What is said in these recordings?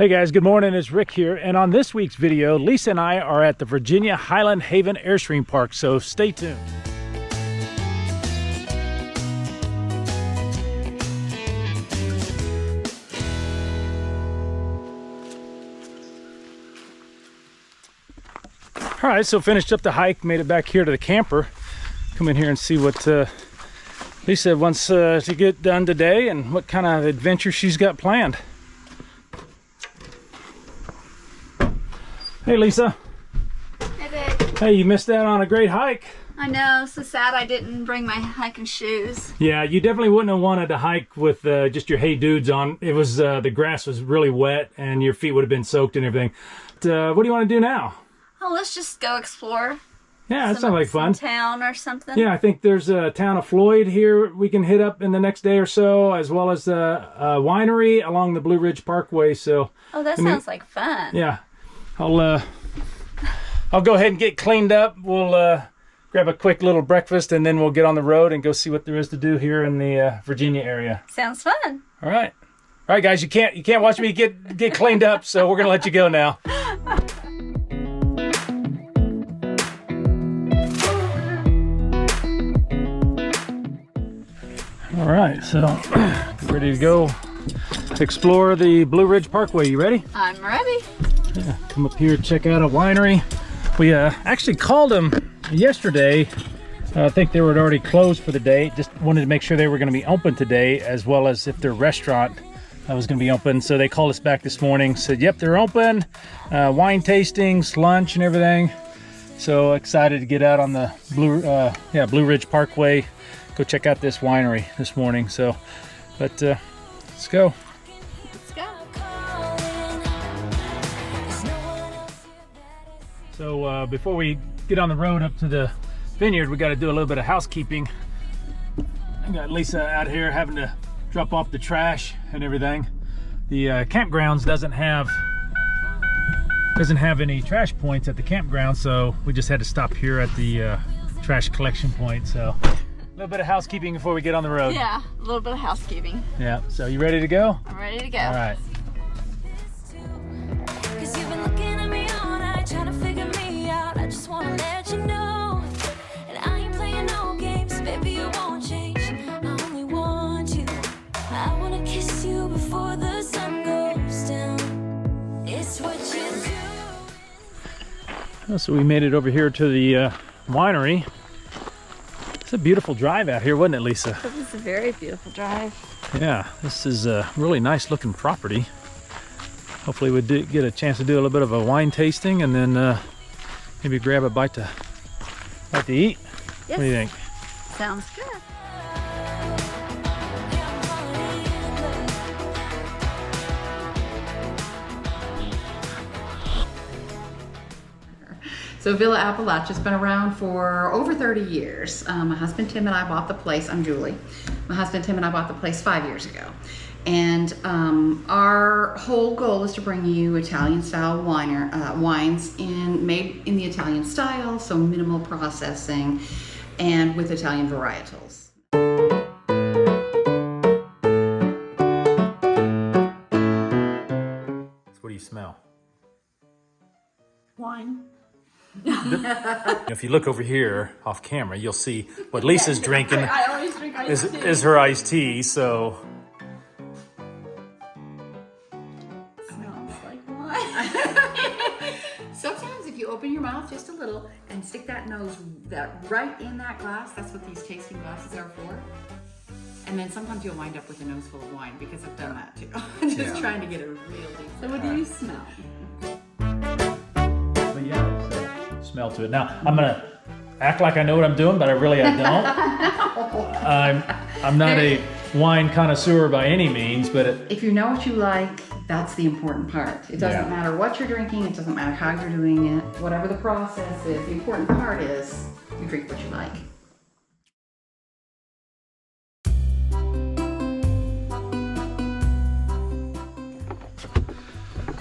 Hey guys, good morning. It's Rick here, and on this week's video, Lisa and I are at the Virginia Highland Haven Airstream Park, so stay tuned. All right, so finished up the hike, made it back here to the camper. Come in here and see what Lisa wants to get done today and what kind of adventure she's got planned. Hey Lisa. Hey Vic. Hey, you missed out on a great hike. I know, so sad I didn't bring my hiking shoes. Yeah, you definitely wouldn't have wanted to hike with just your Hey Dudes on. It was the grass was really wet and your feet would have been soaked and everything. But, what do you want to do now? Oh, let's just go explore. Yeah, that sounds like fun. Some town or something. Yeah, I think there's a town of Floyd here we can hit up in the next day or so, as well as a winery along the Blue Ridge Parkway. So. Oh, that sounds like fun. Yeah, I'll go ahead and get cleaned up. We'll grab a quick little breakfast and then we'll get on the road and go see what there is to do here in the Virginia area. Sounds fun. All right, guys. You can't watch me get cleaned up, so we're gonna let you go now. All right, so get ready to go explore the Blue Ridge Parkway. You ready? I'm ready. Yeah, come up here, check out a winery. We actually called them yesterday. I think they were already closed for the day. Just wanted to make sure they were going to be open today, as well as if their restaurant was going to be open. So they called us back this morning, said, yep, they're open. Wine tastings, lunch and everything. So excited to get out on the Blue Ridge Parkway. Go check out this winery this morning. So, but let's go. Let's go. So before we get on the road up to the vineyard, we got to do a little bit of housekeeping. I got Lisa out here having to drop off the trash and everything. The campgrounds doesn't have any trash points at the campground, so we just had to stop here at the trash collection point. So a little bit of housekeeping before we get on the road. Yeah, a little bit of housekeeping. Yeah, so you ready to go? I'm ready to go. All right. So we made it over here to the winery. It's a beautiful drive out here, wasn't it, Lisa? It was a very beautiful drive. Yeah, this is a really nice looking property. Hopefully we get a chance to do a little bit of a wine tasting and then maybe grab a bite to eat. Yes. What do you think? Sounds good. So Villa Appalachia's been around for over 30 years. My husband Tim and I bought the place. I'm Julie. My husband Tim and I bought the place 5 years ago. And our whole goal is to bring you Italian style wines made in the Italian style, so minimal processing and with Italian varietals. What do you smell? Wine. If you look over here off camera, you'll see what Lisa's drinking I always drink iced tea. is her iced tea. So Smells like wine. Sometimes if you open your mouth just a little and stick that nose right in that glass, that's what these tasting glasses are for. And then sometimes you'll wind up with a nose full of wine, because I've done that too. Just trying to get a real deep. So what do you smell? but yeah, there's a smell to it. Now I'm gonna act like I know what I'm doing, but I don't. I'm not a wine connoisseur by any means, but If you know what you like, that's the important part. It doesn't matter what you're drinking, it doesn't matter how you're doing it, whatever the process is, the important part is you drink what you like.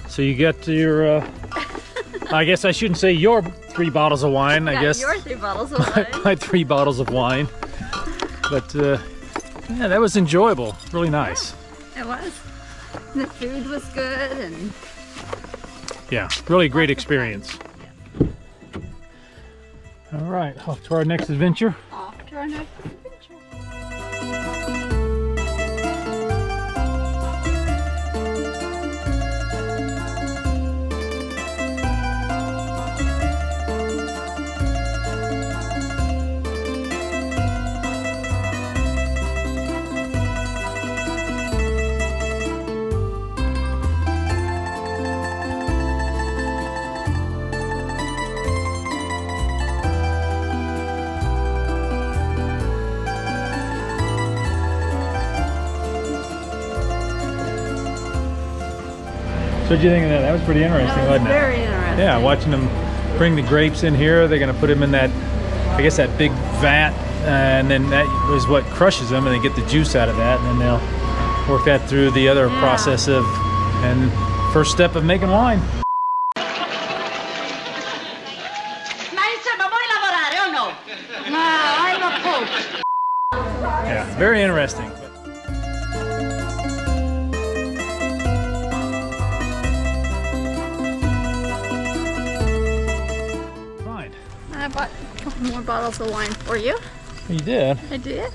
so you get your I guess I shouldn't say your 3 bottles of wine. I guess your 3 bottles of wine. my 3 bottles of wine. But yeah, that was enjoyable. Really nice. It was. The food was good, and Yeah, really great experience. All right, off to our next adventure. off to our next adventure. So what'd you think of that? That was pretty interesting, That was wasn't it? very interesting. Yeah, watching them bring the grapes in here. They're going to put them in that, I guess, that big vat, and then that is what crushes them, and they get the juice out of that, and then they'll work that through the other process of, and first step of making wine. Ma insomma, vuoi lavorare o no? No, I'm a coach. Yeah, very interesting. Fine. I bought a couple more bottles of wine for you. You did. I did.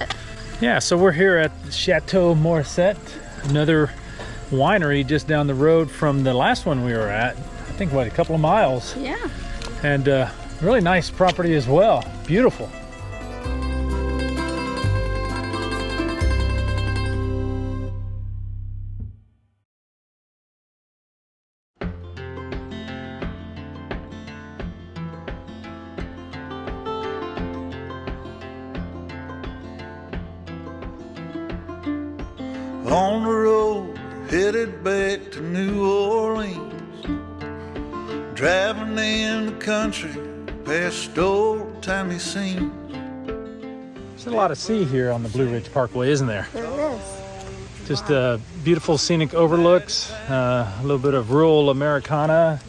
Yeah, so we're here at Chateau Morissette, another winery just down the road from the last one we were at. I think, what, a couple of miles. Yeah. And really nice property as well. Beautiful. On the road, headed back to New Orleans, driving in the country past old timey scenes. There's a lot of sea here on the Blue Ridge Parkway, isn't there? There is. Just beautiful scenic overlooks, a little bit of rural Americana,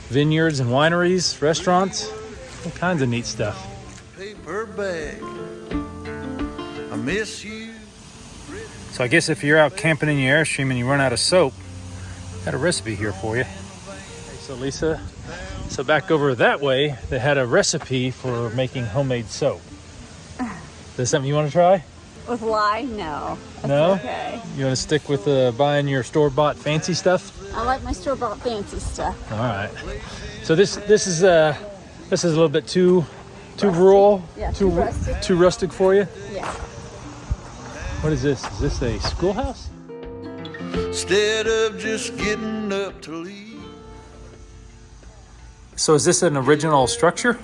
vineyards and wineries, restaurants, all kinds of neat stuff. Paper bag, I miss you. So I guess if you're out camping in your Airstream and you run out of soap, got a recipe here for you. So Lisa, so back over that way, they had a recipe for making homemade soap. Is that something you want to try? With lye? No. That's No? okay. You want to stick with buying your store-bought fancy stuff? I like my store-bought fancy stuff. All right. So this is a little bit too rural, Yeah, too too rustic. too rustic for you. Yeah. What is this? Is this a schoolhouse? Instead of just getting up to leave. So is this an original structure?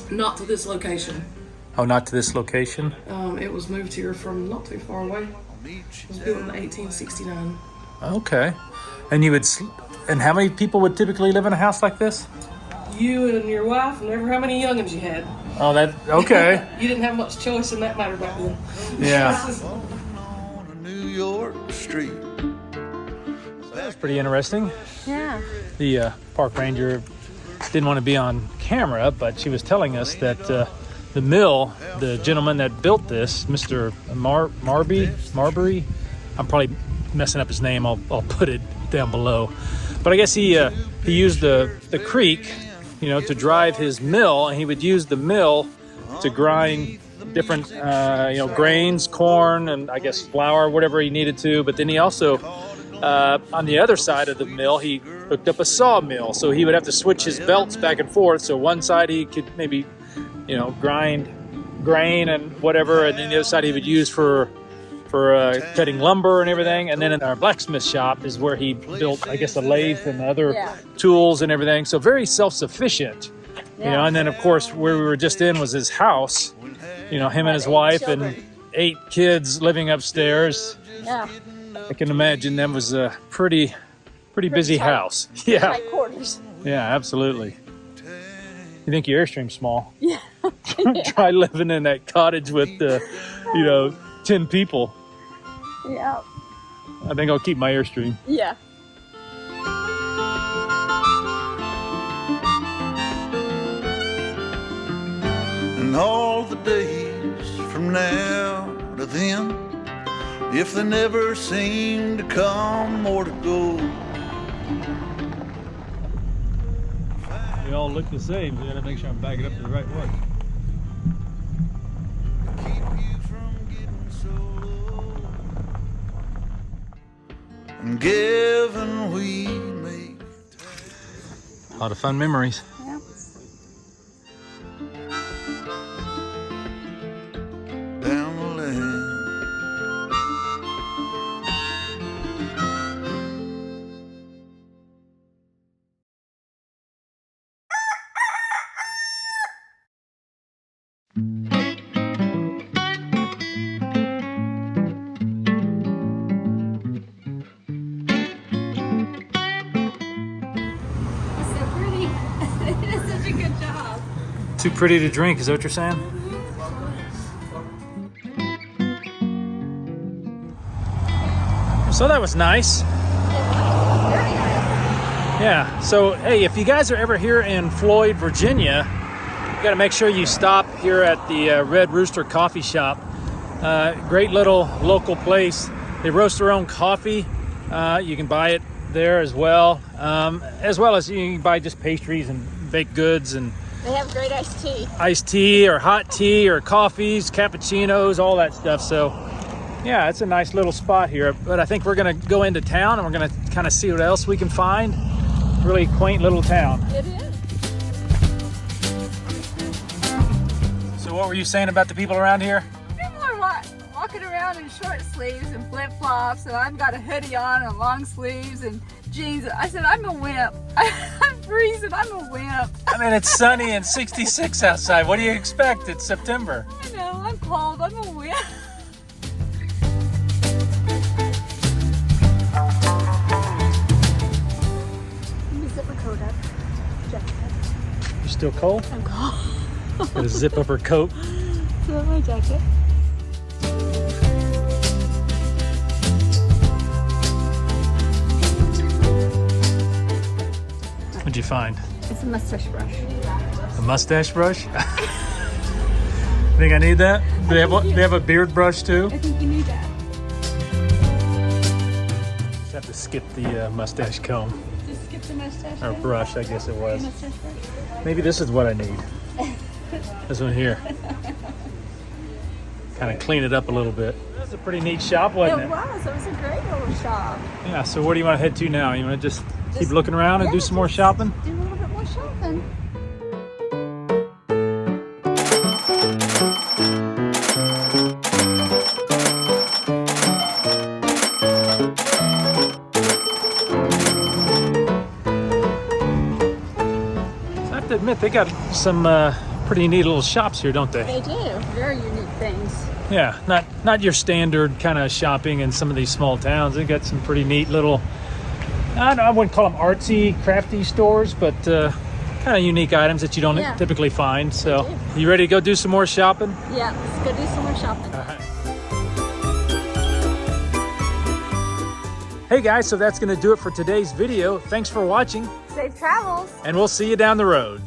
Not to this location. Oh, not to this location. It was moved here from not too far away. It was built in 1869. Okay. And you would, and how many people would typically live in a house like this? You and your wife, and ever how many youngins you had. Oh, that okay. You didn't have much choice in that matter back then. Yeah. On a New York street. That's pretty interesting. Yeah. The park ranger didn't want to be on camera, but she was telling us that the mill, the gentleman that built this, Mr. Marbury, I'm probably messing up his name. I'll put it down below. But I guess he used the creek, to drive his mill, and he would use the mill to grind different, grains, corn, and I guess flour, whatever he needed to. But then he also, on the other side of the mill, he hooked up a sawmill. So he would have to switch his belts back and forth. So one side he could maybe, grind grain and whatever, and then the other side he would use for cutting lumber and everything. And then in our blacksmith shop is where he built, I guess, a lathe and other tools and everything. So very self-sufficient, and then of course where we were just in was his house, him and his wife and 8 kids living upstairs. Yeah. I can imagine that was a pretty busy tight. house. Yeah. Tight quarters. Yeah, absolutely. You think your Airstream's small? Yeah. Try living in that cottage with 10 people. Yeah. I think I'll keep my Airstream. Yeah. And all the days from now to then if there never seemed to come more to go. They all look the same, so I gotta make sure I'm backing up to the right one. Keep you from getting so low. And given we make A lot of fun memories. down the lane. Too pretty to drink, is that what you're saying? So that was nice. Yeah, so hey, if you guys are ever here in Floyd, Virginia, you gotta make sure you stop here at the Red Rooster Coffee Shop. Great little local place. They roast their own coffee. You can buy it there as well as you can buy just pastries and baked goods, and They have great iced tea. iced tea or hot tea or coffees, cappuccinos, all that stuff. So yeah, it's a nice little spot here, but I think we're gonna go into town and we're gonna kind of see what else we can find. Really quaint little town. It is. So what were you saying about the people around here? People are walking around in short sleeves and flip-flops, and I've got a hoodie on and long sleeves and jeans. I said, I'm a wimp. I'm freezing, I'm a wimp. I mean, it's sunny and 66 outside. What do you expect? It's September. I know, I'm cold, I'm a wimp. Let me zip my coat up. Jacket. You still cold? I'm cold. Gotta zip up her coat. Zip my jacket. What'd you find? It's a mustache brush. A mustache brush? Think I need that? Do they have a beard brush too? I think you need that. Just have to skip the mustache comb. Just skip the mustache Or brush, I guess it was. mustache brush. Maybe this is what I need. This one here. Kind of clean it up a little bit. That was a pretty neat shop, wasn't it? It was a great little shop. Yeah, so where do you want to head to now? You want to just keep looking around and do some more shopping? Do a little bit more shopping. I have to admit, they got some pretty neat little shops here, don't they? They do. Very unique things. Yeah, not your standard kind of shopping in some of these small towns. They got some pretty neat little, I wouldn't call them artsy, crafty stores, but kind of unique items that you don't typically find. So, you ready to go do some more shopping? Yeah, let's go do some more shopping. All right. Hey guys, so that's going to do it for today's video. Thanks for watching, Safe travels. and we'll see you down the road.